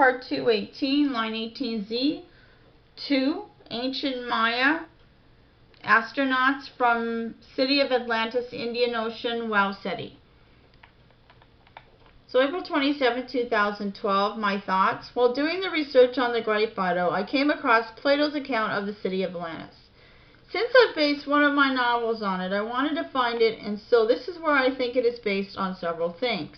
part 218, line 18Z. 2. Ancient Maya astronauts from city of Atlantis, Indian Ocean, Wow Seti. So April 27, 2012, my thoughts. While doing the research on the Great Fido, I came across Plato's account of the city of Atlantis. Since I've based one of my novels on it, I wanted to find it, and so this is where I think it is based on several things.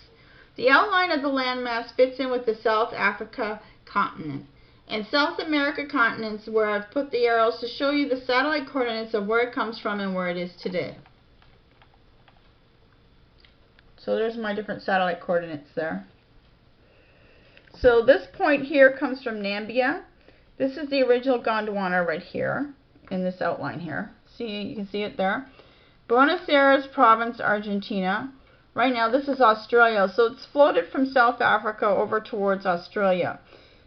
The outline of the landmass fits in with the South Africa continent and South America continents, where I've put the arrows to show you the satellite coordinates of where it comes from and where it is today. So there's my different satellite coordinates there. So this point here comes from Nambia. This is the original Gondwana right here in this outline here. See, you can see it there. Buenos Aires province, Argentina. Right now this is Australia, so it's floated from South Africa over towards Australia.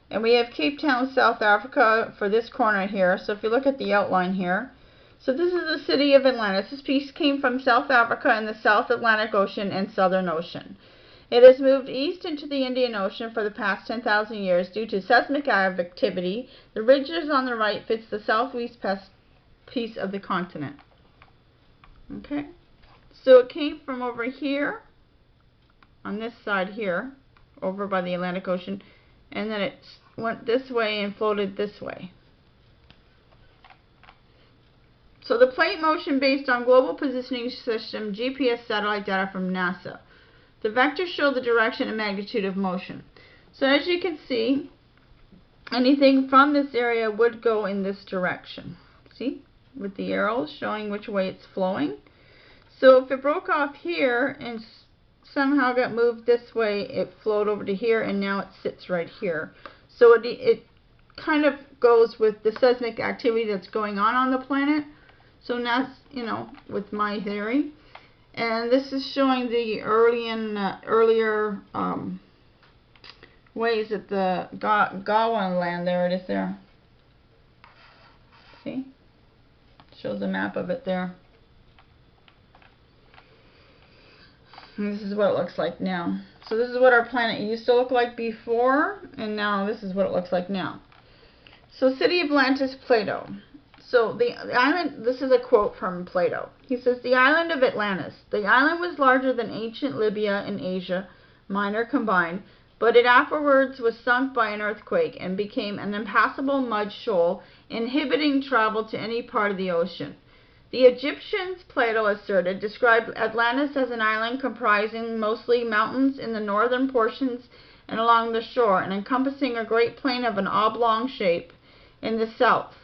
And we have Cape Town, South Africa for this corner here. So if you look at the outline here, so this is the city of Atlantis. This piece came from South Africa in the South Atlantic Ocean and Southern Ocean. It has moved east into the Indian Ocean for the past 10,000 years due to seismic activity. The ridges on the right fits the southeast piece of the continent. Okay, so it came from over here, on this side here, over by the Atlantic Ocean, and then it went this way and floated this way. So the plate motion based on Global Positioning System GPS satellite data from NASA. The vectors show the direction and magnitude of motion. So as you can see, anything from this area would go in this direction. See? With the arrows showing which way it's flowing. So if it broke off here and somehow got moved this way, it flowed over to here, and now it sits right here. So it kind of goes with the seismic activity that's going on the planet. So now, you know, with my theory. And this is showing the earlier ways that the Gawan land, there it is there. See? Shows a map of it there. And this is what it looks like now. So this is what our planet used to look like before, and now this is what it looks like now. So City of Atlantis, Plato. So the island, this is a quote from Plato. He says, the island of Atlantis. The island was larger than ancient Libya and Asia Minor combined, but it afterwards was sunk by an earthquake and became an impassable mud shoal, inhibiting travel to any part of the ocean. The Egyptians, Plato asserted, described Atlantis as an island comprising mostly mountains in the northern portions and along the shore, and encompassing a great plain of an oblong shape in the south,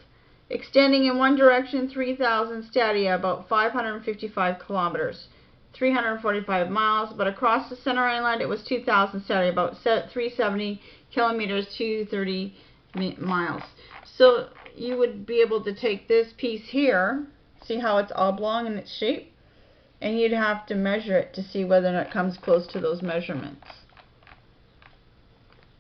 extending in one direction 3,000 stadia, about 555 kilometers, 345 miles, but across the center island it was 2,000 stadia, about 370 kilometers, 230 miles. So you would be able to take this piece here, see how it's oblong in its shape, and you'd have to measure it to see whether or not it comes close to those measurements.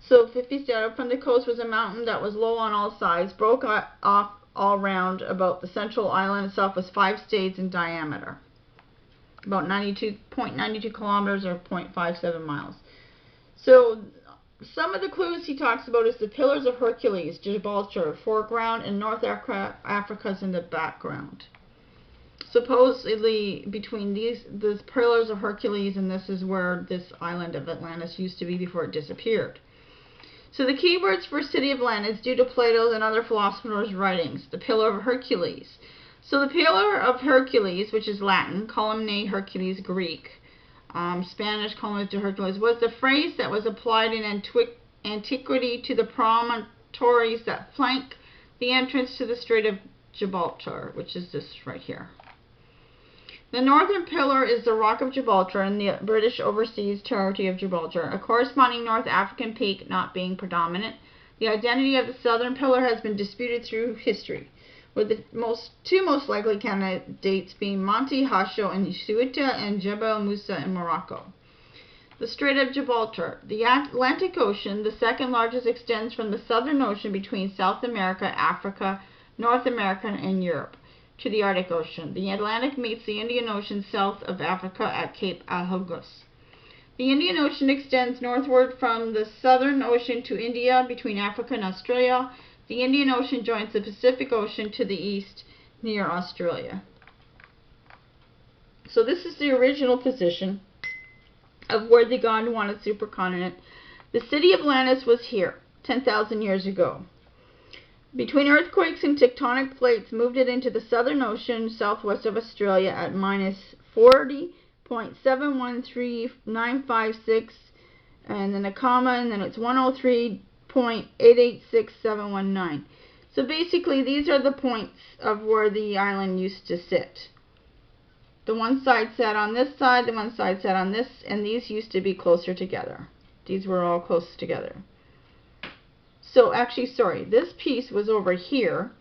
So 50 stadia from the coast was a mountain that was low on all sides, broke off all round about the central island itself, was 5 stades in diameter, about 0.92 kilometers or 0.57 miles. So some of the clues he talks about is the Pillars of Hercules, Gibraltar, foreground, and North Africa's in the background. Supposedly between these Pillars of Hercules and this is where this island of Atlantis used to be before it disappeared. So the keywords for City of Atlantis due to Plato's and other philosophers' writings. The Pillar of Hercules. So the Pillar of Hercules, which is Latin, Columnae Hercules Greek, Spanish Columna de Hercules, was the phrase that was applied in antiquity to the promontories that flank the entrance to the Strait of Gibraltar, which is this right here. The northern pillar is the Rock of Gibraltar in the British Overseas Territory of Gibraltar, a corresponding North African peak not being predominant. The identity of the southern pillar has been disputed through history, with the two most likely candidates being Monte Hasho in Ceuta and Jebel Musa in Morocco. The Strait of Gibraltar. The Atlantic Ocean, the second largest, extends from the Southern Ocean between South America, Africa, North America, and Europe to the Arctic Ocean. The Atlantic meets the Indian Ocean south of Africa at Cape Alhogos. The Indian Ocean extends northward from the Southern Ocean to India between Africa and Australia. The Indian Ocean joins the Pacific Ocean to the east near Australia. So this is the original position of where the Gondwana supercontinent. The city of Atlantis was here 10,000 years ago. Between earthquakes and tectonic plates moved it into the Southern Ocean southwest of Australia at minus 40.713956 and then a comma, and then it's 103.886719. So basically these are the points of where the island used to sit. The one side sat on this side, the one side sat on this, and these used to be closer together. These were all close together. So actually, sorry, this piece was over here,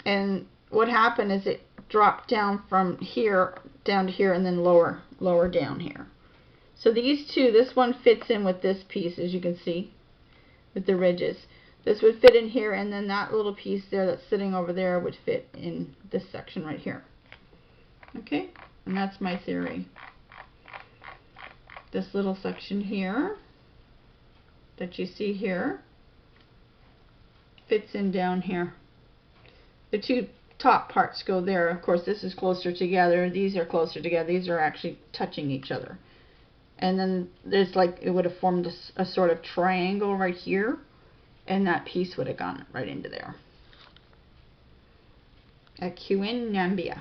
and what happened is it dropped down from here down to here and then lower down here. So these two, this one fits in with this piece, as you can see, with the ridges. This would fit in here, and then that little piece there that's sitting over there would fit in this section right here. Okay, and that's my theory. This little section here that you see here fits in down here. The two top parts go there. Of course, this is closer together. These are closer together. These are actually touching each other. And then there's like, it would have formed a sort of triangle right here, and that piece would have gone right into there. Equation Wow.